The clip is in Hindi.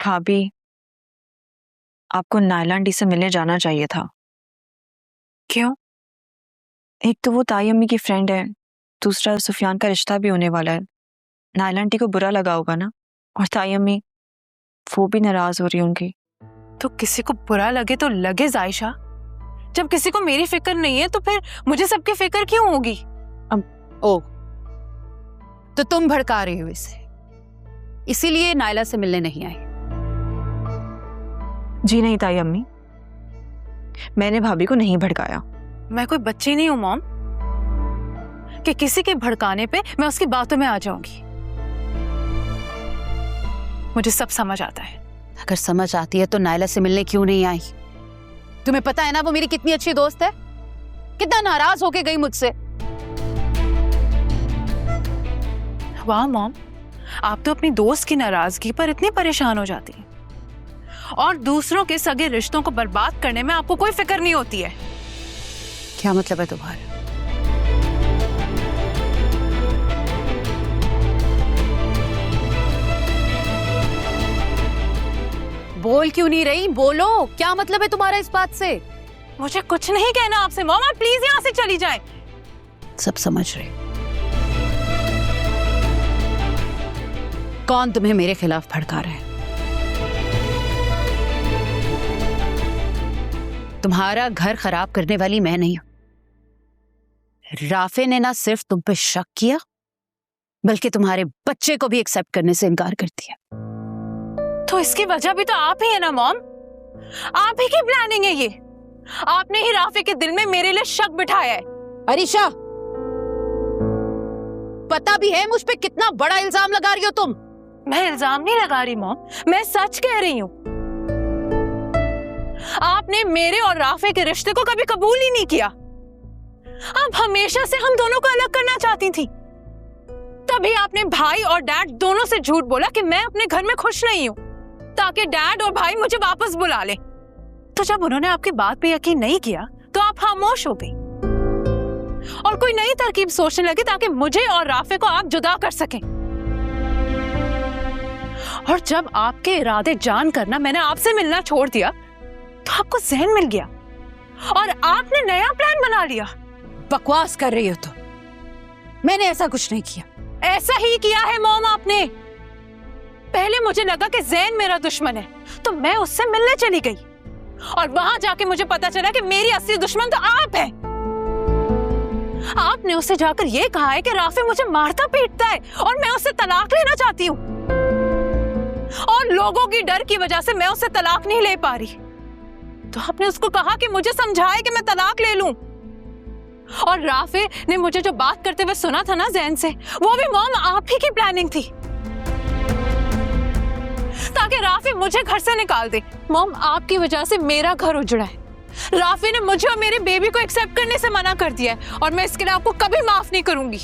भाभी, आपको नायला आंटी से मिलने जाना चाहिए था। क्यों? एक तो वो ताई अम्मी की फ्रेंड है, दूसरा सुफियान का रिश्ता भी होने वाला है। नायला आंटी को बुरा लगा होगा ना, और ताई अम्मी वो भी नाराज हो रही होंगी। तो किसी को बुरा लगे तो लगे जायशा, जब किसी को मेरी फिक्र नहीं है तो फिर मुझे सबकी फिक्र क्यों होगी? ओ, तो तुम भड़का रही हो इसे, इसीलिए नायला से मिलने नहीं आई? जी नहीं ताई अम्मी, मैंने भाभी को नहीं भड़काया। मैं कोई बच्ची नहीं हूं मॉम कि किसी के भड़काने पे मैं उसकी बातों में आ जाऊंगी। मुझे सब समझ आता है। अगर समझ आती है तो नायला से मिलने क्यों नहीं आई? तुम्हें पता है ना वो मेरी कितनी अच्छी दोस्त है, कितना नाराज होके गई मुझसे। वाह मॉम, आप तो अपनी दोस्त की नाराजगी पर इतनी परेशान हो जाती हैं और दूसरों के सगे रिश्तों को बर्बाद करने में आपको कोई फिक्र नहीं होती है। क्या मतलब है तुम्हारा? बोल क्यों नहीं रही? बोलो, क्या मतलब है तुम्हारा इस बात से? मुझे कुछ नहीं कहना आपसे मॉम, आप प्लीज यहाँ से चली जाएं। सब समझ रहे। कौन तुम्हें मेरे खिलाफ भड़का रहा है? तुम्हारा घर खराब करने वाली मैं नहीं हूं। राफे ने ना सिर्फ तुम पे शक किया, बल्कि तुम्हारे बच्चे को भी एक्सेप्ट करने से इनकार कर दिया। तो इसकी वजह भी तो आप ही है ना मॉम, आप ही की प्लानिंग है ये। आपने ही राफे के दिल में मेरे लिए शक बिठाया है। अरीशा, पता भी है मुझ पे कितना बड़ा इल्जाम लगा रही हो तुम। मैं इल्जाम नहीं लगा रही मॉम, मैं सच कह रही हूं। आपने मेरे और राफे के रिश्ते को कभी कबूल ही नहीं किया। आप हमेशा से हम दोनों को अलग करना चाहती थी। तभी आपने भाई और डैड दोनों से झूठ बोला कि मैं अपने घर में खुश नहीं हूं, ताकि डैड और भाई मुझे वापस बुला ले। तो जब उन्होंने आपकी बात पे यकीन नहीं किया तो आप खामोश हो गई और कोई नई तरकीब सोचने लगे ताकि मुझे और राफे को आप जुदा कर सकें। और जब आपके इरादे जान करना मैंने आपसे मिलना छोड़ दिया तो आपको जहन मिल गया और आपने नया प्लान बना लिया। बकवास कर रही हो तुम। मैंने ऐसा कुछ नहीं किया। ऐसा ही किया है मॉम आपने। पहले मुझे लगा कि जैन मेरा दुश्मन है तो मैं उससे मिलने चली गई और वहां जाके मुझे पता चला कि मेरी असली दुश्मन तो आप हैं। आपने उससे जाकर यह कहा है कि राफे मुझे मारता पीटता है और मैं उससे तलाक लेना चाहती हूँ और लोगों की डर की वजह से मैं उससे तलाक नहीं ले पा रही। तो आपने उसको कहा कि मुझे समझाए कि मैं तलाक ले लूं। और राफे ने मुझे जो बात करते हुए सुना था ना जैन से, वो भी मॉम आप ही की प्लानिंग थी ताकि राफे मुझे घर से निकाल दे। मॉम, आपकी वजह से मेरा घर उजड़ा है। राफे ने मुझे और मेरे बेबी को एक्सेप्ट करने से मना कर दिया है और मैं इसके लिए आपको कभी माफ नहीं करूंगी।